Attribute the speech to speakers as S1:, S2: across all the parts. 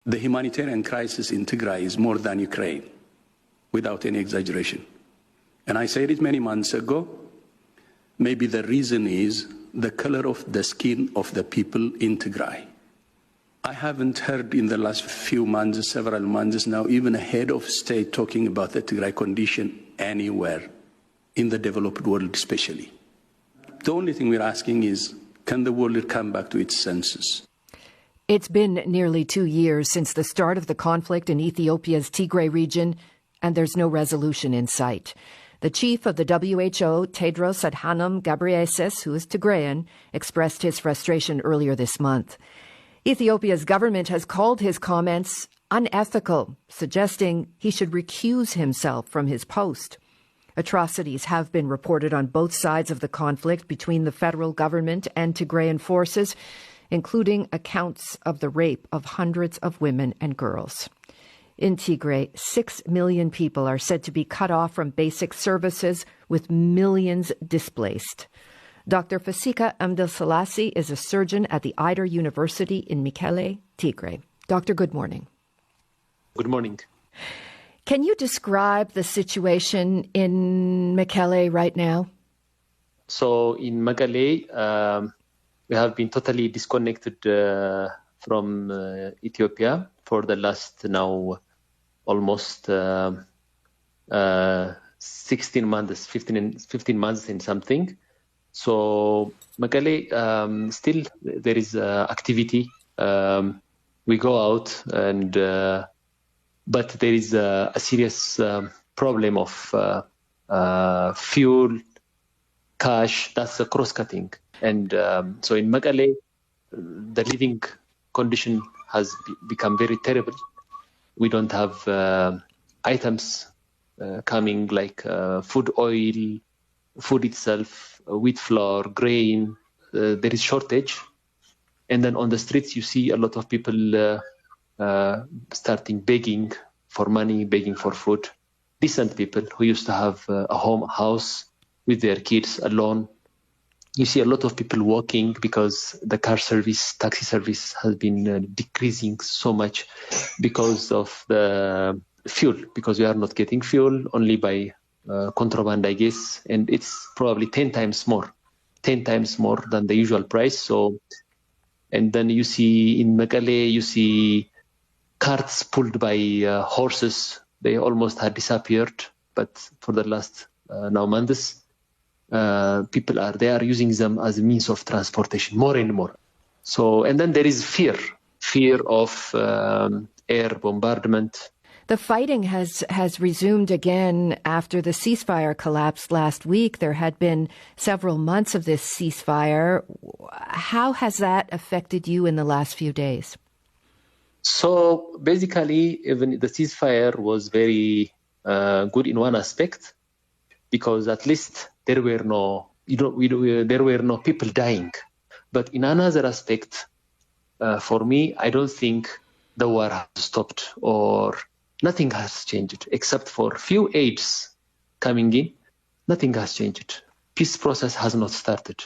S1: The humanitarian crisis in Tigray is more than Ukraine, without any exaggeration. And I said it many months ago, maybe the reason is the color of the skin of the people in Tigray. I haven't heard in the last few months, several months now, even a head of state talking about the Tigray condition anywhere, in the developed world especially. The only thing we're asking is, can the world come back to its senses?
S2: It's been nearly 2 years since the start of the conflict in Ethiopia's Tigray region, and there's no resolution in sight. The chief of the WHO, Tedros Adhanom Ghebreyesus, who is Tigrayan, expressed his frustration earlier this month. Ethiopia's government has called his comments unethical, suggesting he should recuse himself from his post. Atrocities have been reported on both sides of the conflict between the federal government and Tigrayan forces, including accounts of the rape of hundreds of women and girls. In Tigray, 6 million people are said to be cut off from basic services, with millions displaced. Dr. Fasika Amdeslasie is a surgeon at the Ayder University in Mekelle, Tigray. Doctor, good morning.
S3: Good morning.
S2: Can you describe the situation in Mekelle right now?
S3: So in Mekelle, we have been totally disconnected from Ethiopia for the last now almost 16 months, 15 months and something. So Mekelle, still there is activity. We go out, and but there is a serious problem of fuel, cash. That's a cross-cutting. And so in Mekelle, the living condition has become very terrible. We don't have items coming like food oil, food itself, wheat flour, grain. There is shortage. And then on the streets, you see a lot of people starting begging for money, begging for food. Decent people who used to have a house with their kids alone. You see a lot of people walking because the car service, taxi service has been decreasing so much because of the fuel, because we are not getting fuel, only by contraband, I guess. And it's probably 10 times more than the usual price. So, and then you see in Mekelle, you see carts pulled by horses. They almost had disappeared, but for the last now months, people are using them as a means of transportation more and more. So, and then there is fear of air bombardment.
S2: The fighting has resumed again after the ceasefire collapsed last week. There had been several months of this ceasefire. How has that affected you in the last few days?
S3: So basically, even the ceasefire was very good in one aspect, because at least there were no people dying. But in another aspect, for me, I don't think the war has stopped, or nothing has changed except for few aids coming in. Nothing has changed. Peace process has not started.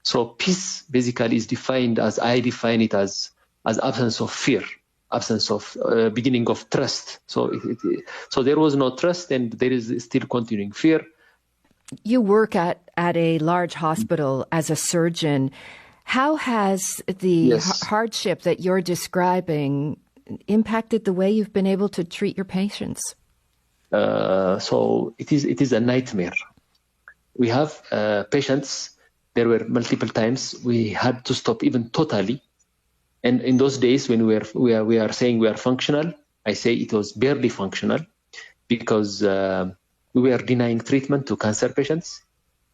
S3: So peace basically is defined as, I define it as absence of fear, absence of beginning of trust. So there was no trust, and there is still continuing fear.
S2: You work at a large hospital as a surgeon. How has the hardship that you're describing impacted the way you've been able to treat your patients?
S3: So it is a nightmare. We have patients. There were multiple times we had to stop even totally. And in those days when we are saying we are functional, I say it was barely functional, because we were denying treatment to cancer patients.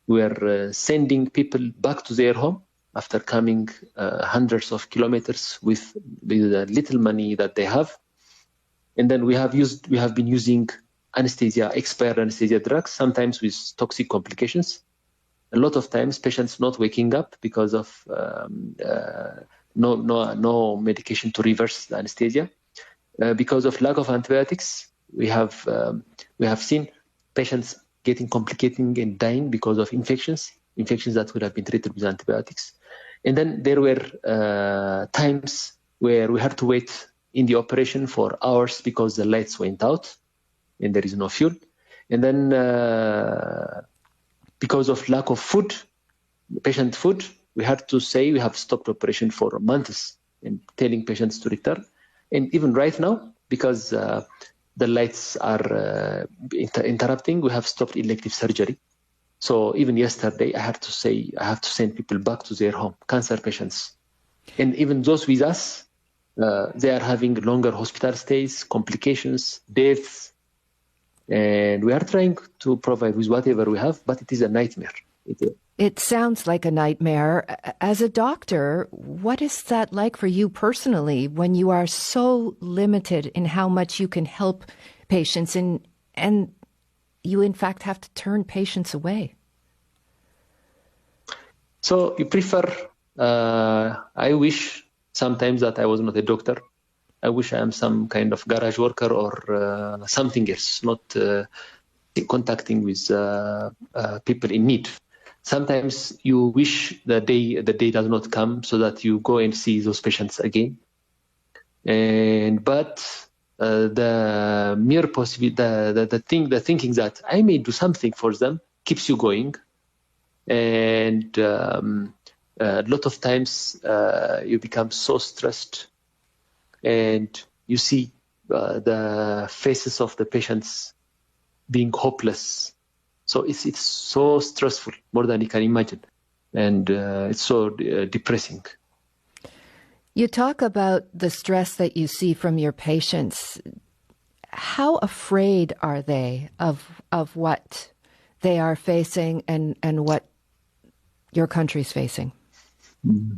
S3: We were sending people back to their home after coming hundreds of kilometers with the little money that they have. And then we have been using anesthesia, expired anesthesia drugs, sometimes with toxic complications. A lot of times patients not waking up because of no medication to reverse the anesthesia. Because of lack of antibiotics, we have seen patients getting complicating and dying because of infections that would have been treated with antibiotics. And then there were times where we had to wait in the operation for hours because the lights went out and there is no fuel. And then because of lack of food, patient food, we had to say we have stopped operation for months and telling patients to return. And even right now, because the lights are interrupting, we have stopped elective surgery. So even yesterday, I have to send people back to their home, cancer patients. And even those with us, they are having longer hospital stays, complications, deaths. And we are trying to provide with whatever we have, but it is a nightmare.
S2: It sounds like a nightmare. As a doctor, what is that like for you personally when you are so limited in how much you can help patients and you in fact have to turn patients away?
S3: So you prefer, I wish sometimes that I was not a doctor. I wish I am some kind of garage worker or something else, not contacting with people in need. Sometimes you wish the day does not come so that you go and see those patients again. But the mere possibility, the thinking that I may do something for them keeps you going. And a lot of times you become so stressed, and you see the faces of the patients being hopeless. So it's so stressful, more than you can imagine. And it's so depressing.
S2: You talk about the stress that you see from your patients. How afraid are they of what they are facing and what your country's facing?
S3: Mm-hmm.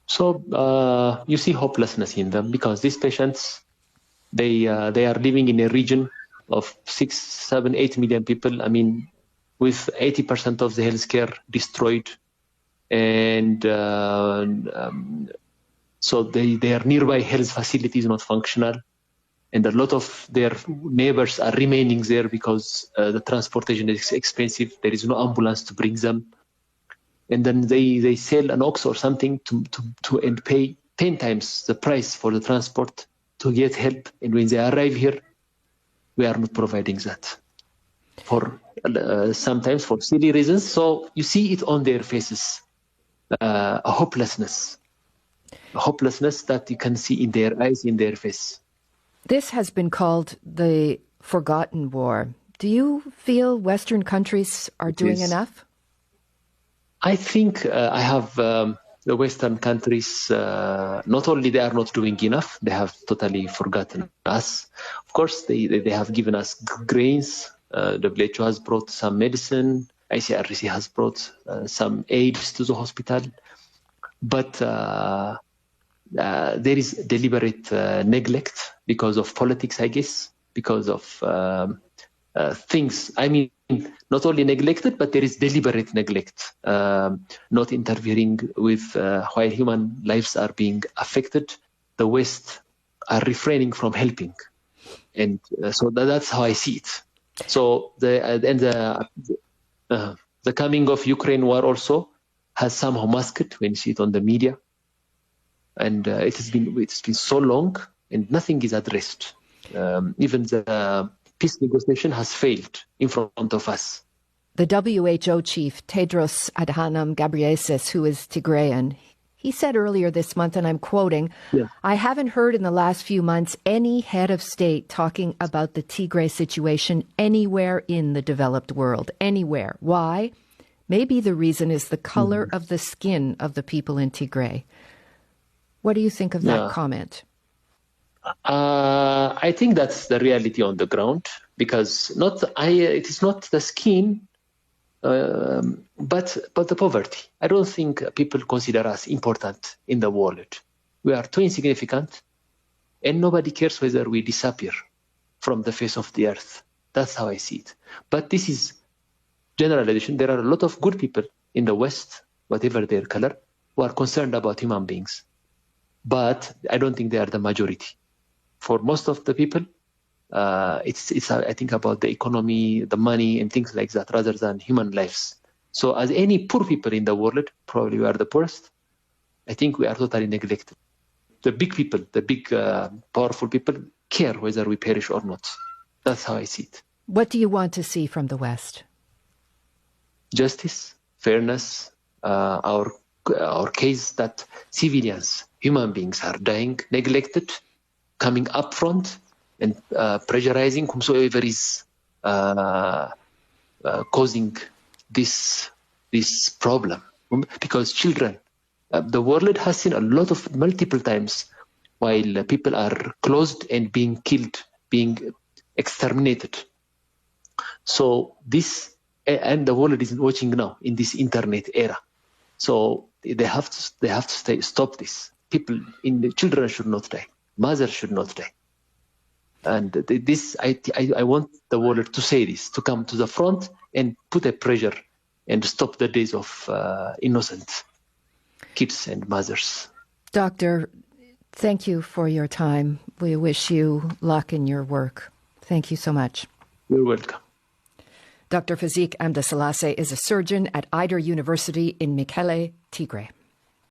S3: So you see hopelessness in them because these patients, they are living in a region of 6, 7, 8 million people. I mean, with 80% of the healthcare destroyed, and so their nearby health facilities not functional, and a lot of their neighbors are remaining there because the transportation is expensive. There is no ambulance to bring them. And then they sell an ox or something to and pay 10 times the price for the transport to get help. And when they arrive here, we are not providing that for sometimes for silly reasons. So you see it on their faces, a hopelessness that you can see in their eyes, in their face.
S2: This has been called the forgotten war. Do you feel Western countries are doing enough?
S3: I think I have the Western countries, not only they are not doing enough, they have totally forgotten us. Of course, they have given us grains. WHO has brought some medicine. ICRC has brought some aids to the hospital. But there is deliberate neglect because of politics, I guess, because of things. I mean, not only neglected, but there is deliberate neglect, not interfering with while human lives are being affected. The West are refraining from helping. And so that's how I see it. So the coming of Ukraine war also has somehow masked when you see it on the media. And it's been so long and nothing is addressed. Even the peace negotiation has failed in front of us.
S2: The WHO chief, Tedros Adhanom Ghebreyesus, who is Tigrayan, he said earlier this month, and I'm quoting, I haven't heard in the last few months any head of state talking about the Tigray situation anywhere in the developed world, anywhere. Why? Maybe the reason is the color of the skin of the people in Tigray. What do you think of that comment?
S3: I think that's the reality on the ground, because it is not the skin, but the poverty. I don't think people consider us important in the world. We are too insignificant, and nobody cares whether we disappear from the face of the earth. That's how I see it. But this is generalization. There are a lot of good people in the West, whatever their color, who are concerned about human beings. But I don't think they are the majority. For most of the people, it's I think about the economy, the money, and things like that, rather than human lives. So as any poor people in the world, probably we are the poorest, I think we are totally neglected. the big people, the big powerful people care whether we perish or not. That's how I see it.
S2: What do you want to see from the West?
S3: Justice, fairness, our case that civilians, human beings are dying, neglected, coming up front and pressurizing whomsoever is causing this problem. Because children, the world has seen a lot of multiple times while people are closed and being killed, being exterminated. So this, and the world is watching now in this internet era. So they have to stop this. Children should not die. Mothers should not die. And this, I want the world to say this, to come to the front and put a pressure and stop the days of innocent kids and mothers.
S2: Doctor, thank you for your time. We wish you luck in your work. Thank you so much.
S3: You're welcome.
S2: Dr. Fasika Amdeslasie is a surgeon at Ayder University in Mekelle, Tigray.